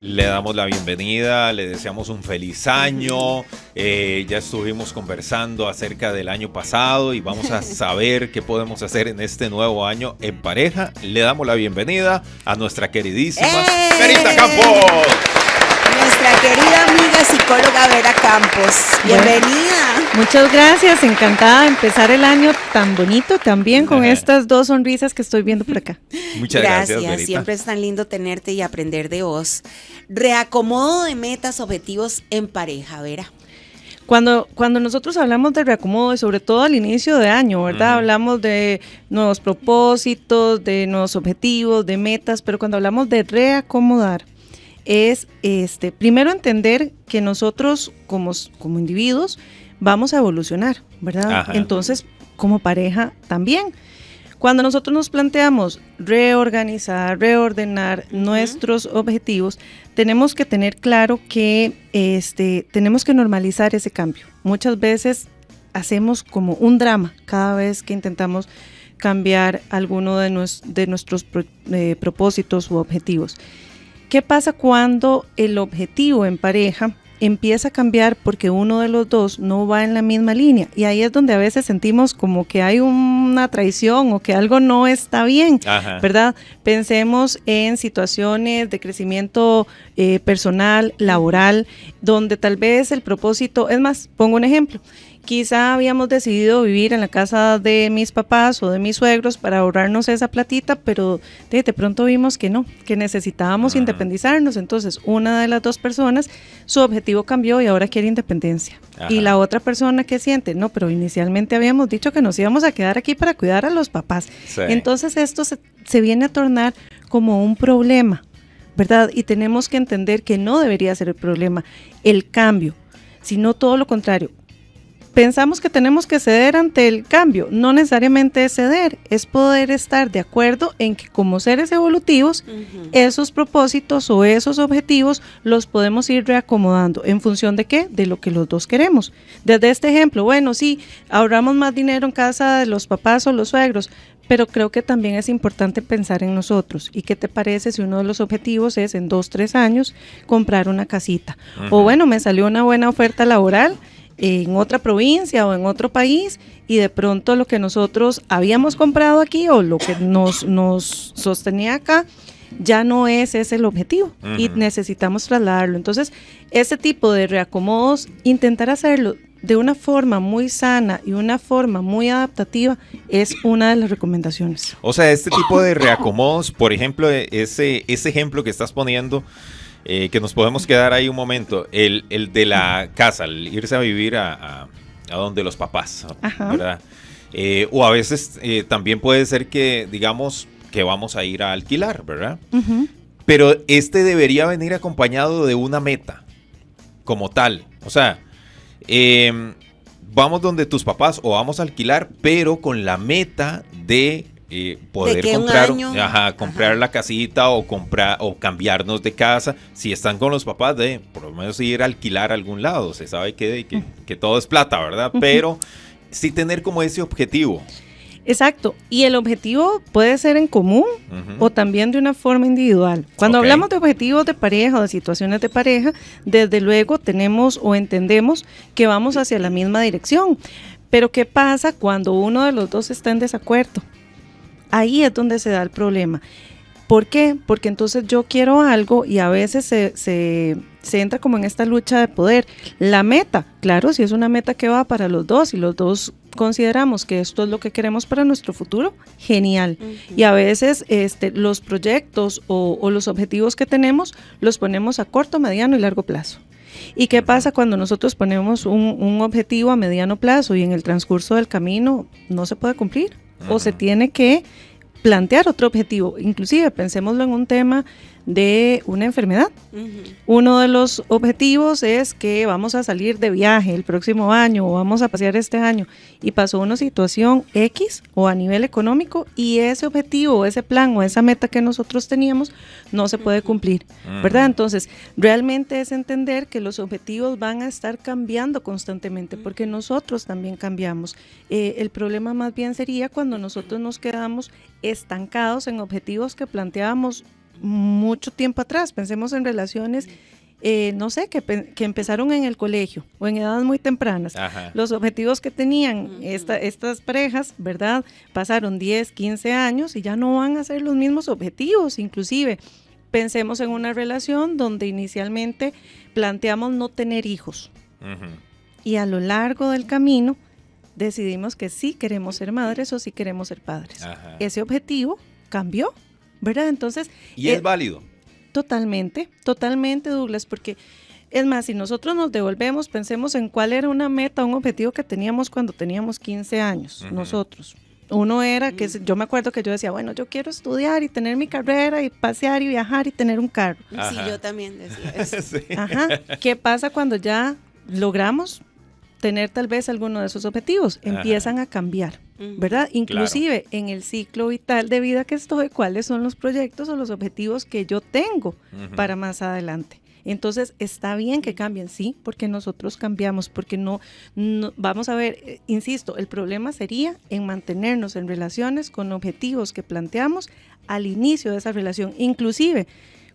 Le damos la bienvenida, le deseamos un feliz año. Ya estuvimos conversando acerca del año pasado y vamos a saber qué podemos hacer en este nuevo año en pareja. Le damos la bienvenida a nuestra queridísima Verita Campos. Nuestra querida amiga psicóloga Vera Campos. Bienvenida. Muchas gracias, encantada de empezar el año tan bonito también con estas dos sonrisas que estoy viendo por acá. Muchas gracias, Verita. Siempre es tan lindo tenerte y aprender de vos. Reacomodo de metas, objetivos en pareja, Vera. Cuando nosotros hablamos de reacomodo y sobre todo al inicio de año, ¿verdad? Hablamos de nuevos propósitos, de nuevos objetivos, de metas, pero cuando hablamos de reacomodar es primero entender que nosotros como individuos vamos a evolucionar, ¿verdad? Ajá. Entonces, como pareja también. Cuando nosotros nos planteamos reorganizar, reordenar nuestros objetivos, tenemos que tener claro que tenemos que normalizar ese cambio. Muchas veces hacemos como un drama cada vez que intentamos cambiar alguno de nuestros propósitos u objetivos. ¿Qué pasa cuando el objetivo en pareja empieza a cambiar porque uno de los dos no va en la misma línea? Y ahí es donde a veces sentimos como que hay una traición o que algo no está bien, ¿verdad? Pensemos en situaciones de crecimiento personal, laboral, donde tal vez el propósito, es más, pongo un ejemplo. Quizá habíamos decidido vivir en la casa de mis papás o de mis suegros para ahorrarnos esa platita, pero de pronto vimos que no, que necesitábamos independizarnos. Entonces, una de las dos personas, su objetivo cambió y ahora quiere independencia. Y la otra persona que siente, no, pero inicialmente habíamos dicho que nos íbamos a quedar aquí para cuidar a los papás. Sí. Entonces, esto se viene a tornar como un problema, ¿verdad? Y tenemos que entender que no debería ser el problema el cambio, sino todo lo contrario. Pensamos que tenemos que ceder ante el cambio, no necesariamente es ceder, es poder estar de acuerdo en que como seres evolutivos, esos propósitos o esos objetivos los podemos ir reacomodando. ¿En función de qué? De lo que los dos queremos. Desde este ejemplo, bueno, sí, ahorramos más dinero en casa de los papás o los suegros, pero creo que también es importante pensar en nosotros. ¿Y qué te parece si uno de los objetivos es en 2-3 años comprar una casita? O bueno, me salió una buena oferta laboral en otra provincia o en otro país y de pronto lo que nosotros habíamos comprado aquí o lo que nos sostenía acá ya no es ese el objetivo y necesitamos trasladarlo. Entonces, ese tipo de reacomodos, intentar hacerlo de una forma muy sana y una forma muy adaptativa es una de las recomendaciones. O sea, este tipo de reacomodos, por ejemplo, ese ejemplo que estás poniendo, que nos podemos quedar ahí un momento, el de la casa, el irse a vivir a donde los papás, ¿verdad? O a veces también puede ser que digamos que vamos a ir a alquilar, ¿verdad? Pero debería venir acompañado de una meta como tal. O sea, vamos donde tus papás o vamos a alquilar, pero con la meta de poder comprar la casita o cambiarnos de casa. Si están con los papás, por lo menos ir a alquilar a algún lado. Se sabe que todo es plata, ¿verdad? Pero sí tener como ese objetivo. Exacto, y el objetivo puede ser en común o también de una forma individual. Cuando hablamos de objetivos de pareja o de situaciones de pareja, desde luego tenemos o entendemos que vamos hacia la misma dirección. Pero ¿qué pasa cuando uno de los dos está en desacuerdo? Ahí es donde se da el problema. ¿Por qué? Porque entonces yo quiero algo y a veces se entra como en esta lucha de poder. La meta, claro, si es una meta que va para los dos y los dos consideramos que esto es lo que queremos para nuestro futuro, genial. Y a veces los proyectos o los objetivos que tenemos los ponemos a corto, mediano y largo plazo. ¿Y qué pasa cuando nosotros ponemos un objetivo a mediano plazo y en el transcurso del camino no se puede cumplir? O se tiene que plantear otro objetivo. Inclusive pensémoslo en un tema de una enfermedad. Uno de los objetivos es que vamos a salir de viaje el próximo año o vamos a pasear este año y pasó una situación X o a nivel económico y ese objetivo, ese plan o esa meta que nosotros teníamos no se puede cumplir, ¿verdad? Entonces, realmente es entender que los objetivos van a estar cambiando constantemente porque nosotros también cambiamos. El problema más bien sería cuando nosotros nos quedamos estancados en objetivos que planteábamos mucho tiempo atrás, pensemos en relaciones, no sé, que empezaron en el colegio o en edades muy tempranas. Ajá. Los objetivos que tenían estas parejas, ¿verdad? Pasaron 10, 15 años y ya no van a ser los mismos objetivos. Inclusive, pensemos en una relación donde inicialmente planteamos no tener hijos. Ujú. Y a lo largo del camino decidimos que sí queremos ser madres o sí queremos ser padres. Ajá. Ese objetivo cambió, ¿verdad? Entonces, Y es válido. totalmente, Douglas, porque es más, si nosotros nos devolvemos, pensemos en cuál era una meta, un objetivo que teníamos cuando teníamos 15 años, nosotros. Uno era que yo me acuerdo que yo decía, bueno, yo quiero estudiar y tener mi carrera y pasear y viajar y tener un carro. Sí, Ajá. yo también decía eso. Sí. Ajá. ¿Qué pasa cuando ya logramos tener tal vez alguno de esos objetivos? Empiezan a cambiar, ¿verdad? Inclusive en el ciclo vital de vida que estoy, ¿cuáles son los proyectos o los objetivos que yo tengo para más adelante? Entonces, está bien que cambien, sí, porque nosotros cambiamos, porque no vamos a ver, insisto, el problema sería en mantenernos en relaciones con objetivos que planteamos al inicio de esa relación. Inclusive,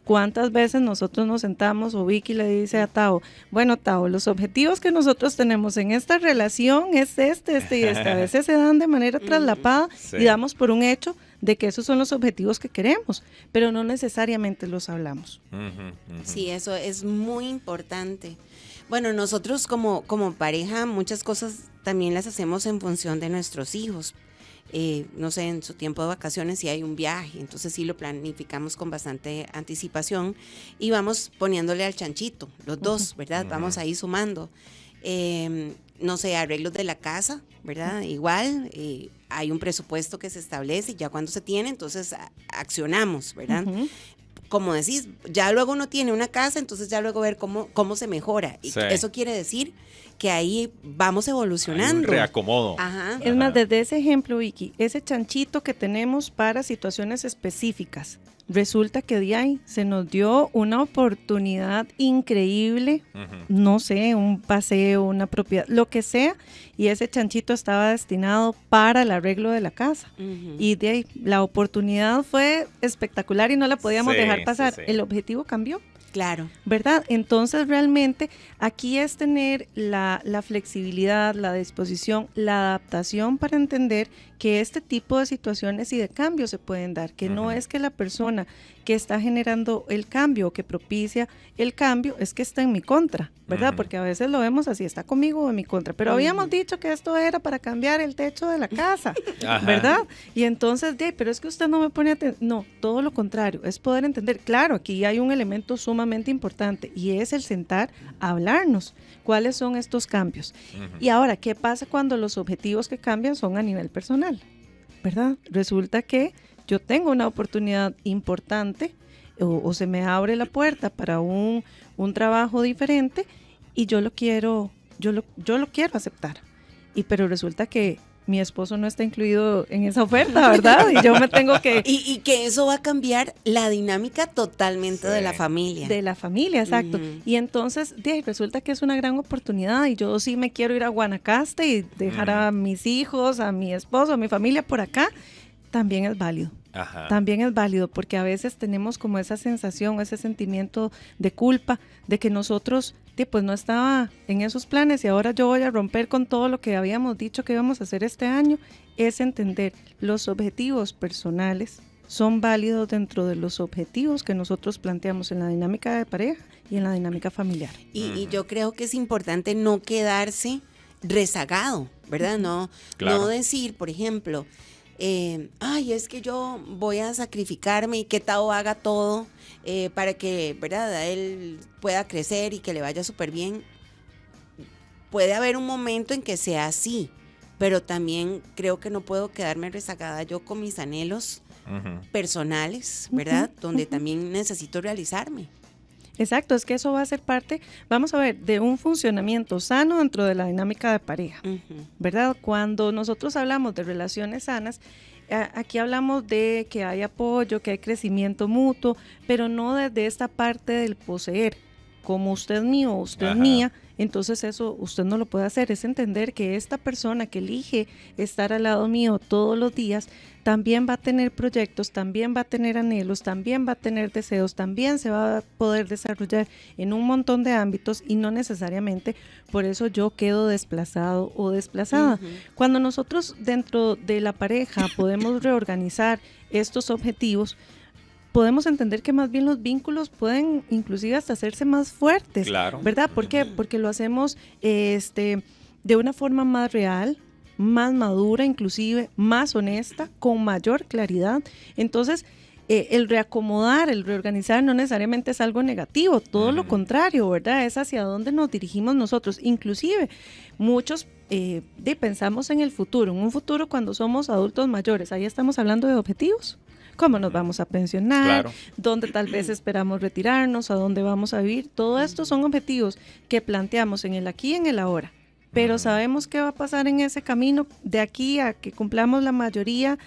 ¿cuántas veces nosotros nos sentamos o Vicky le dice a Tao, bueno, Tao, los objetivos que nosotros tenemos en esta relación es este y este? A veces se dan de manera traslapada Sí. y damos por un hecho de que esos son los objetivos que queremos, pero no necesariamente los hablamos. Sí, eso es muy importante. Bueno, nosotros como pareja muchas cosas también las hacemos en función de nuestros hijos. No sé, en su tiempo de vacaciones si hay un viaje, entonces sí lo planificamos con bastante anticipación y vamos poniéndole al chanchito, los dos, ¿verdad? Vamos ahí sumando. No sé, arreglos de la casa, ¿verdad? Igual, hay un presupuesto que se establece y ya cuando se tiene, entonces accionamos, ¿verdad? Como decís, ya luego uno tiene una casa, entonces ya luego ver cómo se mejora. Y Sí. eso quiere decir que ahí vamos evolucionando. Hay un reacomodo. Ajá. Es más, desde ese ejemplo, Vicky, ese chanchito que tenemos para situaciones específicas, resulta que de ahí se nos dio una oportunidad increíble, no sé, un paseo, una propiedad, lo que sea, y ese chanchito estaba destinado para el arreglo de la casa. Y de ahí la oportunidad fue espectacular y no la podíamos Sí, dejar pasar. sí, sí. El objetivo cambió. Claro. ¿Verdad? Entonces realmente aquí es tener la flexibilidad, la disposición, la adaptación para entender que este tipo de situaciones y de cambios se pueden dar, que no es que la persona que está generando el cambio o que propicia el cambio es que está en mi contra, ¿verdad? Porque a veces lo vemos así, está conmigo o en mi contra, pero habíamos dicho que esto era para cambiar el techo de la casa, ¿verdad? Y entonces, pero es que usted no me pone atención. No, todo lo contrario, es poder entender. Claro, aquí hay un elemento sumamente importante y es el sentar a hablarnos cuáles son estos cambios. Y ahora, ¿qué pasa cuando los objetivos que cambian son a nivel personal? ¿Verdad? Resulta que yo tengo una oportunidad importante o se me abre la puerta para un trabajo diferente y yo lo quiero aceptar. Pero resulta que mi esposo no está incluido en esa oferta, ¿verdad? Y yo me tengo que... Y que eso va a cambiar la dinámica totalmente de la familia. De la familia, exacto. Y entonces resulta que es una gran oportunidad y yo sí me quiero ir a Guanacaste y dejar a mis hijos, a mi esposo, a mi familia por acá, también es válido. Ajá. También es válido porque a veces tenemos como esa sensación, ese sentimiento de culpa de que nosotros pues no estaba en esos planes y ahora yo voy a romper con todo lo que habíamos dicho que íbamos a hacer este año. Es entender los objetivos personales son válidos dentro de los objetivos que nosotros planteamos en la dinámica de pareja y en la dinámica familiar. Y yo creo que es importante no quedarse rezagado, ¿verdad? No decir, por ejemplo, es que yo voy a sacrificarme y que Tao haga todo para que, ¿verdad?, él pueda crecer y que le vaya súper bien. Puede haber un momento en que sea así, pero también creo que no puedo quedarme rezagada yo con mis anhelos personales, ¿verdad? Donde también necesito realizarme. Exacto, es que eso va a ser parte, vamos a ver, de un funcionamiento sano dentro de la dinámica de pareja, ¿verdad? Cuando nosotros hablamos de relaciones sanas, aquí hablamos de que hay apoyo, que hay crecimiento mutuo, pero no desde esta parte del poseer, como usted es mío o usted es mía, entonces eso usted no lo puede hacer. Es entender que esta persona que elige estar al lado mío todos los días también va a tener proyectos, también va a tener anhelos, también va a tener deseos, también se va a poder desarrollar en un montón de ámbitos y no necesariamente por eso yo quedo desplazado o desplazada. Cuando nosotros dentro de la pareja podemos reorganizar estos objetivos, podemos entender que más bien los vínculos pueden inclusive hasta hacerse más fuertes, claro. ¿Verdad? ¿Por qué? Porque lo hacemos de una forma más real, más madura, inclusive más honesta, con mayor claridad. Entonces, el reacomodar, el reorganizar no necesariamente es algo negativo, todo lo contrario, ¿verdad? Es hacia dónde nos dirigimos nosotros. Inclusive, muchos pensamos en el futuro, en un futuro cuando somos adultos mayores, ahí estamos hablando de objetivos. ¿Cómo nos vamos a pensionar? Claro. ¿Dónde tal vez esperamos retirarnos? ¿A dónde vamos a vivir? Todo esto son objetivos que planteamos en el aquí y en el ahora. Pero sabemos qué va a pasar en ese camino de aquí a que cumplamos la mayoría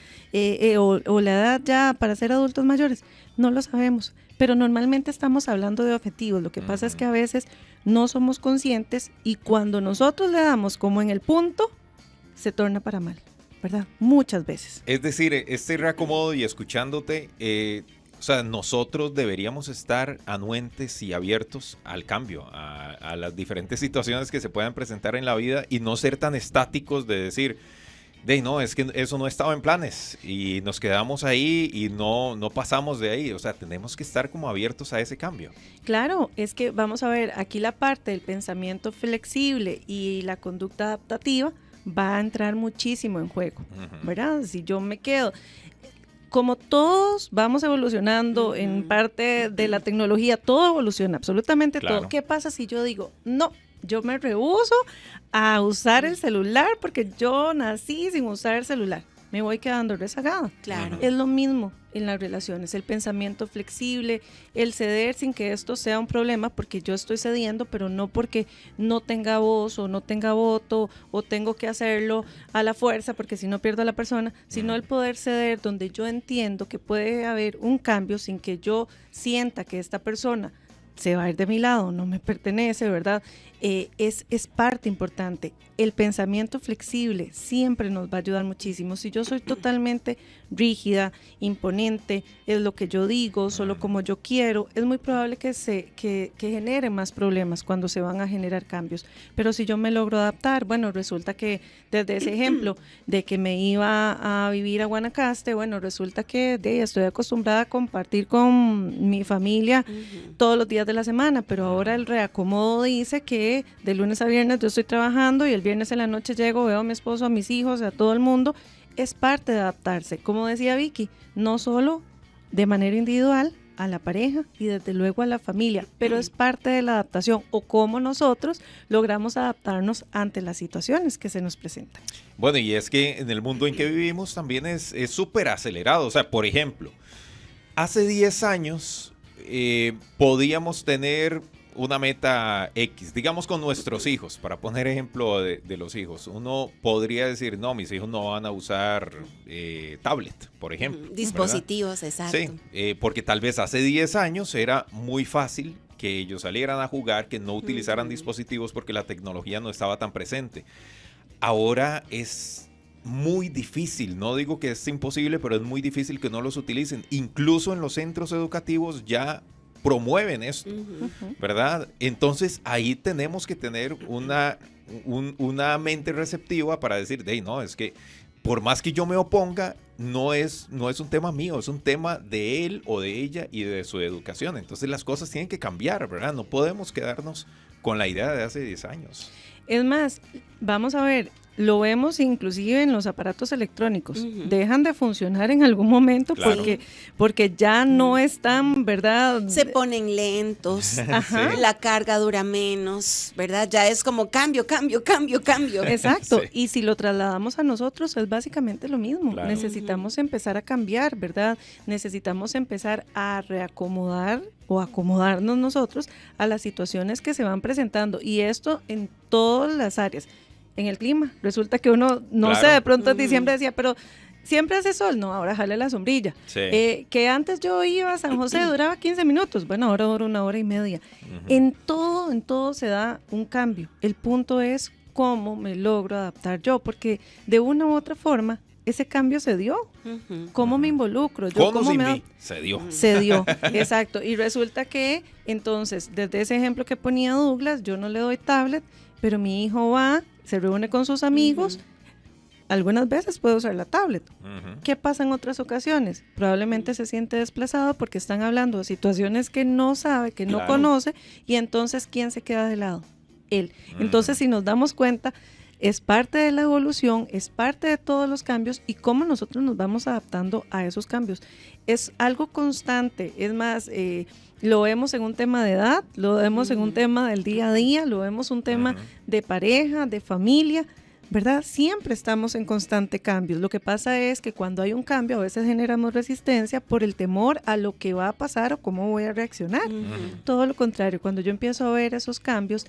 o la edad ya para ser adultos mayores. No lo sabemos, pero normalmente estamos hablando de objetivos. Lo que pasa es que a veces no somos conscientes y cuando nosotros le damos como en el punto, se torna para mal, ¿verdad? Muchas veces. Es decir, este reacomodo y escuchándote, o sea, nosotros deberíamos estar anuentes y abiertos al cambio, a las diferentes situaciones que se puedan presentar en la vida y no ser tan estáticos de decir, no, es que eso no estaba en planes y nos quedamos ahí y no pasamos de ahí. O sea, tenemos que estar como abiertos a ese cambio. Claro, es que vamos a ver, aquí la parte del pensamiento flexible y la conducta adaptativa va a entrar muchísimo en juego, ¿verdad? Si yo me quedo... Como todos vamos evolucionando en parte de la tecnología, todo evoluciona, absolutamente todo. ¿Qué pasa si yo digo, no, yo me rehúso a usar el celular porque yo nací sin usar el celular? Me voy quedando rezagada. Claro. Es lo mismo en las relaciones, el pensamiento flexible, el ceder sin que esto sea un problema, porque yo estoy cediendo, pero no porque no tenga voz o no tenga voto o tengo que hacerlo a la fuerza, porque si no pierdo a la persona, sino el poder ceder donde yo entiendo que puede haber un cambio sin que yo sienta que esta persona se va a ir de mi lado, no me pertenece, ¿verdad? Es parte importante. El pensamiento flexible siempre nos va a ayudar muchísimo. Si yo soy totalmente rígida, imponente, es lo que yo digo, solo como yo quiero, es muy probable que genere más problemas cuando se van a generar cambios. Pero si yo me logro adaptar, bueno, resulta que desde ese ejemplo de que me iba a vivir a Guanacaste, bueno, resulta que estoy acostumbrada a compartir con mi familia todos los días de la semana, pero ahora el reacomodo dice que de lunes a viernes yo estoy trabajando y el viernes en la noche llego, veo a mi esposo, a mis hijos, a todo el mundo. Es parte de adaptarse, como decía Vicky, no solo de manera individual a la pareja y desde luego a la familia, pero es parte de la adaptación o cómo nosotros logramos adaptarnos ante las situaciones que se nos presentan. Bueno, y es que en el mundo en que vivimos también es súper acelerado. O sea, por ejemplo, hace 10 años podíamos tener una meta X, digamos con nuestros hijos, para poner ejemplo de los hijos. Uno podría decir, no, mis hijos no van a usar tablet, por ejemplo. Dispositivos, ¿verdad? Exacto. Sí, porque tal vez hace 10 años era muy fácil que ellos salieran a jugar, que no utilizaran dispositivos porque la tecnología no estaba tan presente. Ahora es muy difícil, no digo que es imposible, pero es muy difícil que no los utilicen. Incluso en los centros educativos ya promueven esto, ¿verdad? Entonces ahí tenemos que tener una mente receptiva para decir, no, es que por más que yo me oponga, no es un tema mío, es un tema de él o de ella y de su educación. Entonces las cosas tienen que cambiar, ¿verdad? No podemos quedarnos con la idea de hace 10 años. Es más, vamos a ver, lo vemos inclusive en los aparatos electrónicos. Dejan de funcionar en algún momento, claro, porque ya no están, ¿verdad? Se ponen lentos, la carga dura menos, ¿verdad? Ya es como cambio. Exacto, Sí. Y si lo trasladamos a nosotros es básicamente lo mismo. Claro. Necesitamos empezar a cambiar, ¿verdad? Necesitamos empezar a reacomodar o acomodarnos nosotros a las situaciones que se van presentando, y esto en todas las áreas. En el clima, resulta que uno, no Claro. sé, de pronto en diciembre decía, pero siempre hace sol, no, ahora jale la sombrilla. Sí. Que antes yo iba a San José, duraba 15 minutos, bueno, ahora dura 1 hora y media. En todo se da un cambio. El punto es cómo me logro adaptar yo, porque de una u otra forma, ese cambio se dio. ¿Cómo me involucro? Yo, Con o sin me mí, se dio. Se dio, exacto. Y resulta que, entonces, desde ese ejemplo que ponía Douglas, yo no le doy tablet, pero mi hijo va, se reúne con sus amigos, algunas veces puede usar la tablet. ¿Qué pasa en otras ocasiones? Probablemente se siente desplazado porque están hablando de situaciones que no sabe, que no conoce, y entonces, ¿quién se queda de lado? Él. Entonces, si nos damos cuenta, es parte de la evolución, es parte de todos los cambios y cómo nosotros nos vamos adaptando a esos cambios. Es algo constante, es más, lo vemos en un tema de edad, lo vemos en un tema del día a día, lo vemos un tema de pareja, de familia, ¿verdad? Siempre estamos en constante cambio. Lo que pasa es que cuando hay un cambio a veces generamos resistencia por el temor a lo que va a pasar o cómo voy a reaccionar. Todo lo contrario, cuando yo empiezo a ver esos cambios,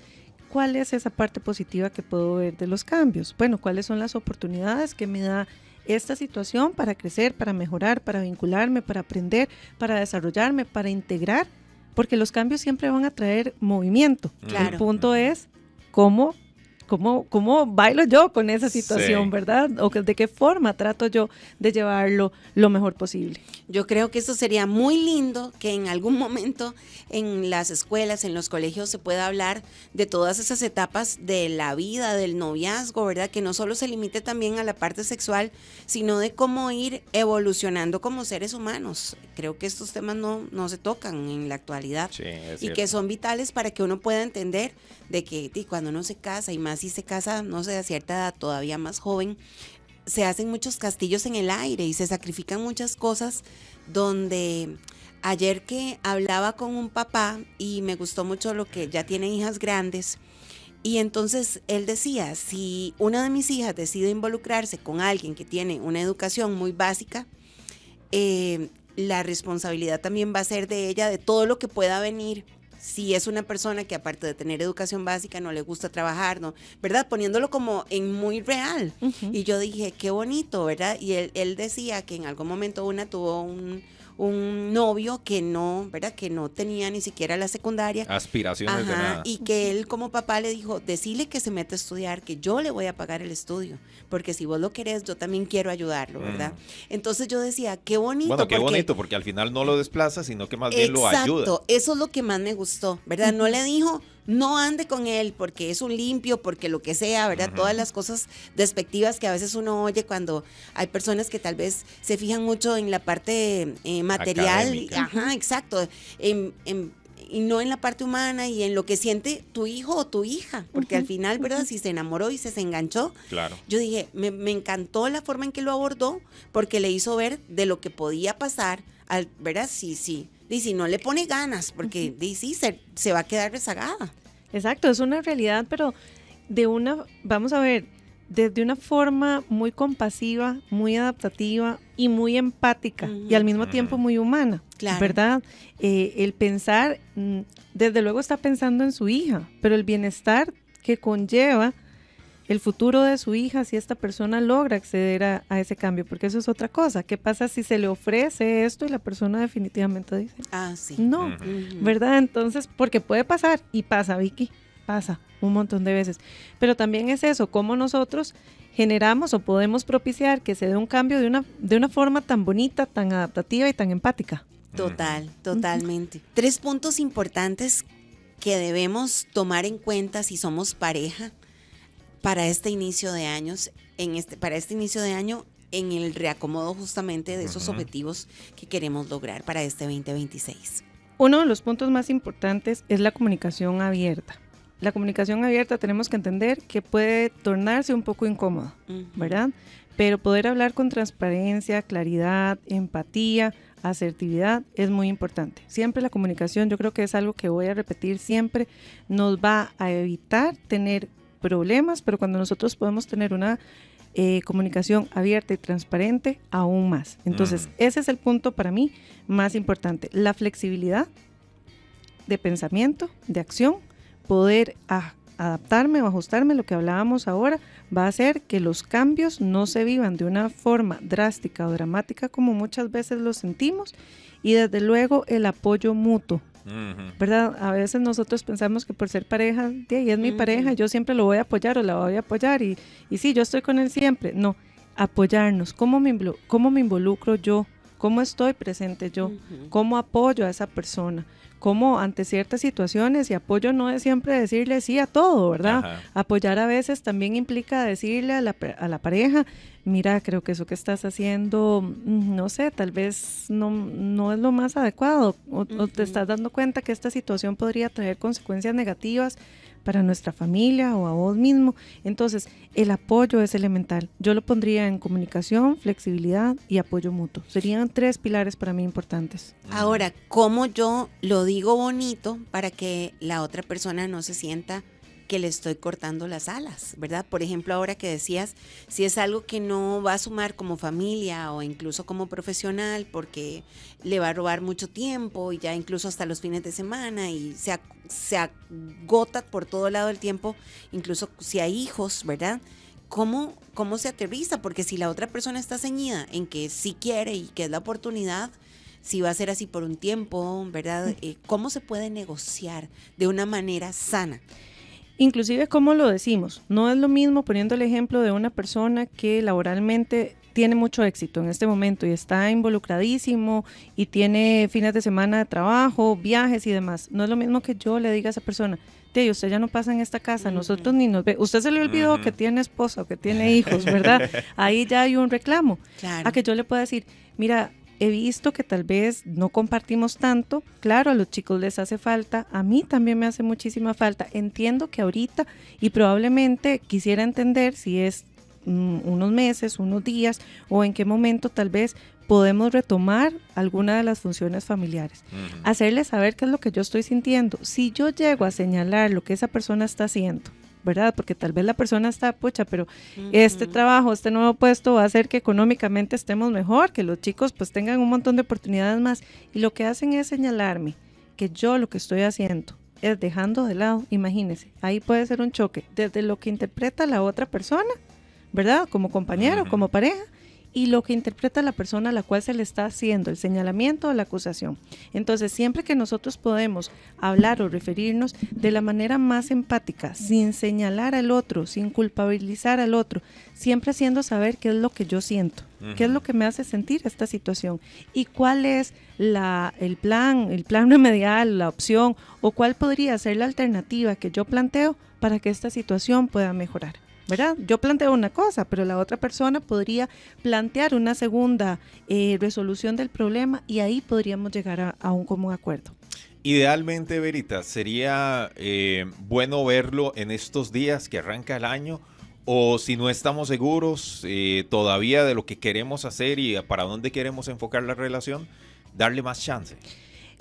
¿cuál es esa parte positiva que puedo ver de los cambios? Bueno, ¿cuáles son las oportunidades que me da esta situación para crecer, para mejorar, para vincularme, para aprender, para desarrollarme, para integrar? Porque los cambios siempre van a traer movimiento. Claro. El punto es cómo bailo yo con esa situación, ¿verdad? O de qué forma trato yo de llevarlo lo mejor posible. Yo creo que eso sería muy lindo que en algún momento en las escuelas, en los colegios se pueda hablar de todas esas etapas de la vida, del noviazgo, ¿verdad? Que no solo se limite también a la parte sexual, sino de cómo ir evolucionando como seres humanos. Creo que estos temas no se tocan en la actualidad y que son vitales para que uno pueda entender de que cuando uno se casa, y más si se casa, no sé, a cierta edad todavía más joven, se hacen muchos castillos en el aire y se sacrifican muchas cosas, donde ayer que hablaba con un papá y me gustó mucho lo que ya tiene hijas grandes, y entonces él decía, si una de mis hijas decide involucrarse con alguien que tiene una educación muy básica, la responsabilidad también va a ser de ella, de todo lo que pueda venir. Si es una persona que aparte de tener educación básica no le gusta trabajar, ¿no? ¿Verdad? Poniéndolo como en muy real. Y yo dije, qué bonito, ¿verdad? Y él decía que en algún momento una tuvo un novio que no, ¿verdad? Que no tenía ni siquiera la secundaria. Aspiraciones de nada. Y que él como papá le dijo, decile que se meta a estudiar, que yo le voy a pagar el estudio, porque si vos lo querés, yo también quiero ayudarlo, ¿verdad? Entonces yo decía, qué bonito. Bueno, qué bonito, porque al final no lo desplaza, sino que más bien lo ayuda. Exacto, eso es lo que más me gustó, ¿verdad? No le dijo, no ande con él porque es un limpio, porque lo que sea, ¿verdad? Todas las cosas despectivas que a veces uno oye cuando hay personas que tal vez se fijan mucho en la parte material. Académica. Ajá, exacto. Y no en la parte humana y en lo que siente tu hijo o tu hija, porque al final, ¿verdad? Si se enamoró y se enganchó, claro. Yo dije, me encantó la forma en que lo abordó, porque le hizo ver de lo que podía pasar, ¿verdad? Sí. Y si no le pone ganas, porque sí, se va a quedar rezagada. Exacto, es una realidad, pero vamos a ver, desde una forma muy compasiva, muy adaptativa y muy empática y al mismo tiempo muy humana, ¿verdad? El pensar, desde luego está pensando en su hija, pero el bienestar que conlleva el futuro de su hija si esta persona logra acceder a ese cambio, porque eso es otra cosa. ¿Qué pasa si se le ofrece esto y la persona definitivamente dice, sí, no, ¿verdad? Entonces, porque puede pasar, y pasa, Vicky, pasa un montón de veces, pero también es eso, cómo nosotros generamos o podemos propiciar que se dé un cambio de una forma tan bonita, tan adaptativa y tan empática. Totalmente. 3 puntos importantes que debemos tomar en cuenta si somos pareja para este inicio de años, para este inicio de año, en el reacomodo justamente de esos objetivos que queremos lograr para este 2026. Uno de los puntos más importantes es la comunicación abierta. La comunicación abierta tenemos que entender que puede tornarse un poco incómoda, ¿verdad? Pero poder hablar con transparencia, claridad, empatía, asertividad es muy importante. Siempre la comunicación, yo creo que es algo que voy a repetir siempre, nos va a evitar tener problemas, pero cuando nosotros podemos tener una comunicación abierta y transparente, aún más. Entonces, ese es el punto para mí más importante. La flexibilidad de pensamiento, de acción, poder adaptarme o ajustarme, lo que hablábamos ahora, va a hacer que los cambios no se vivan de una forma drástica o dramática como muchas veces lo sentimos, y desde luego el apoyo mutuo. ¿Verdad? A veces nosotros pensamos que por ser pareja, y es mi pareja, yo siempre lo voy a apoyar o la voy a apoyar y sí, yo estoy con él siempre. No, apoyarnos, ¿cómo me involucro yo? ¿Cómo estoy presente yo? ¿Cómo apoyo a esa persona? ¿Cómo ante ciertas situaciones? Y apoyo no es siempre decirle sí a todo, ¿verdad? Ajá. Apoyar a veces también implica decirle a la pareja, mira, creo que eso que estás haciendo, no sé, tal vez no es lo más adecuado, o te estás dando cuenta que esta situación podría traer consecuencias negativas para nuestra familia o a vos mismo. Entonces, el apoyo es elemental. Yo lo pondría en comunicación, flexibilidad y apoyo mutuo. Serían 3 pilares para mí importantes. Ahora, ¿cómo yo lo digo bonito para que la otra persona no se sienta que le estoy cortando las alas, ¿verdad? Por ejemplo, ahora que decías, si es algo que no va a sumar como familia o incluso como profesional porque le va a robar mucho tiempo y ya incluso hasta los fines de semana y se agota por todo lado el tiempo, incluso si hay hijos, ¿verdad? ¿Cómo se aterriza? Porque si la otra persona está ceñida en que sí quiere y que es la oportunidad, si va a ser así por un tiempo, ¿verdad? ¿Cómo se puede negociar de una manera sana? Inclusive, ¿cómo lo decimos? No es lo mismo poniendo el ejemplo de una persona que laboralmente tiene mucho éxito en este momento y está involucradísimo y tiene fines de semana de trabajo, viajes y demás. No es lo mismo que yo le diga a esa persona, tío, usted ya no pasa en esta casa, nosotros ni nos ve. Usted se le olvidó que tiene esposa o que tiene hijos, ¿verdad? Ahí ya hay un reclamo. Claro. A que yo le pueda decir, mira, he visto que tal vez no compartimos tanto, claro, a los chicos les hace falta, a mí también me hace muchísima falta, entiendo que ahorita y probablemente quisiera entender si es unos meses, unos días o en qué momento tal vez podemos retomar alguna de las funciones familiares. Hacerle saber qué es lo que yo estoy sintiendo. Si yo llego a señalar lo que esa persona está haciendo, ¿verdad? Porque tal vez la persona está, pucha, pero este trabajo, este nuevo puesto va a hacer que económicamente estemos mejor, que los chicos pues tengan un montón de oportunidades más. Y lo que hacen es señalarme que yo lo que estoy haciendo es dejando de lado, imagínense, ahí puede ser un choque desde lo que interpreta la otra persona, ¿verdad? Como compañero, como pareja, y lo que interpreta la persona a la cual se le está haciendo el señalamiento o la acusación. Entonces, siempre que nosotros podemos hablar o referirnos de la manera más empática, sin señalar al otro, sin culpabilizar al otro, siempre haciendo saber qué es lo que yo siento, qué es lo que me hace sentir esta situación y cuál es el plan remedial, la opción o cuál podría ser la alternativa que yo planteo para que esta situación pueda mejorar. ¿Verdad? Yo planteo una cosa, pero la otra persona podría plantear una segunda resolución del problema y ahí podríamos llegar a un común acuerdo. Idealmente, Verita, sería bueno verlo en estos días que arranca el año, o si no estamos seguros todavía de lo que queremos hacer y para dónde queremos enfocar la relación, darle más chance.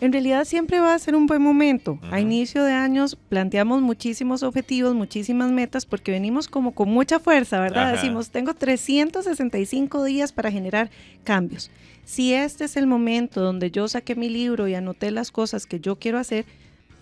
En realidad siempre va a ser un buen momento. A inicio de años planteamos muchísimos objetivos, muchísimas metas, porque venimos como con mucha fuerza, ¿verdad? Decimos, tengo 365 días para generar cambios. Si este es el momento donde yo saqué mi libro y anoté las cosas que yo quiero hacer,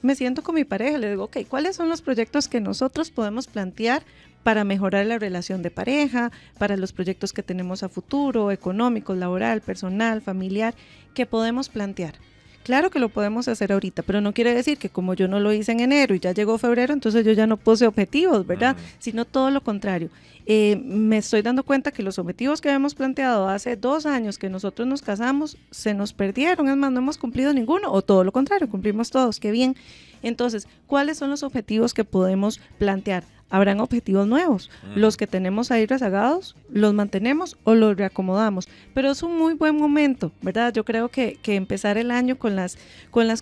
me siento con mi pareja, le digo, ok, ¿cuáles son los proyectos que nosotros podemos plantear para mejorar la relación de pareja, para los proyectos que tenemos a futuro, económicos, laboral, personal, familiar, que podemos plantear? Claro que lo podemos hacer ahorita, pero no quiere decir que como yo no lo hice en enero y ya llegó febrero, entonces yo ya no puse objetivos, ¿verdad? Sino todo lo contrario. Me estoy dando cuenta que los objetivos que habíamos planteado hace 2 años que nosotros nos casamos, se nos perdieron, es más, no hemos cumplido ninguno, o todo lo contrario, cumplimos todos, qué bien. Entonces, ¿cuáles son los objetivos que podemos plantear? Habrán objetivos nuevos. Los que tenemos ahí rezagados, los mantenemos o los reacomodamos. Pero es un muy buen momento, ¿verdad? Yo creo que empezar el año con las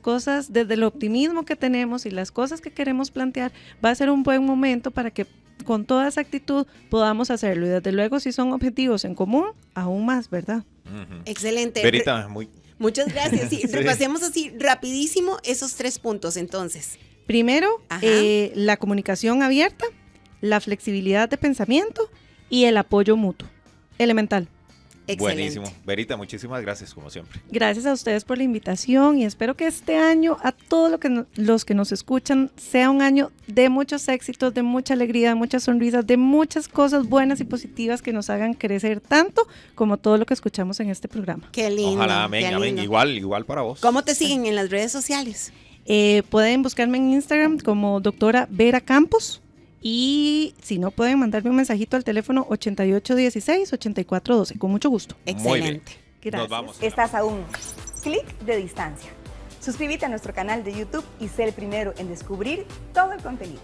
cosas, desde el optimismo que tenemos y las cosas que queremos plantear, va a ser un buen momento para que con toda esa actitud podamos hacerlo. Y desde luego, si son objetivos en común, aún más, ¿verdad? Excelente. Verita, muchas gracias. Sí, repasemos así rapidísimo esos 3 puntos entonces. Primero, la comunicación abierta, la flexibilidad de pensamiento y el apoyo mutuo. Elemental. Excelente. Buenísimo. Verita, muchísimas gracias, como siempre. Gracias a ustedes por la invitación y espero que este año a todos los que nos escuchan sea un año de muchos éxitos, de mucha alegría, de muchas sonrisas, de muchas cosas buenas y positivas que nos hagan crecer tanto como todo lo que escuchamos en este programa. Qué lindo. Ojalá, amén, qué amén. lindo. Igual para vos. ¿Cómo te siguen en las redes sociales? Pueden buscarme en Instagram como doctora Vera Campos y si no pueden mandarme un mensajito al teléfono 8816-8412, con mucho gusto. Muy bien. Excelente. Gracias. Nos vamos. Estás a un clic de distancia. Suscríbete a nuestro canal de YouTube y sé el primero en descubrir todo el contenido.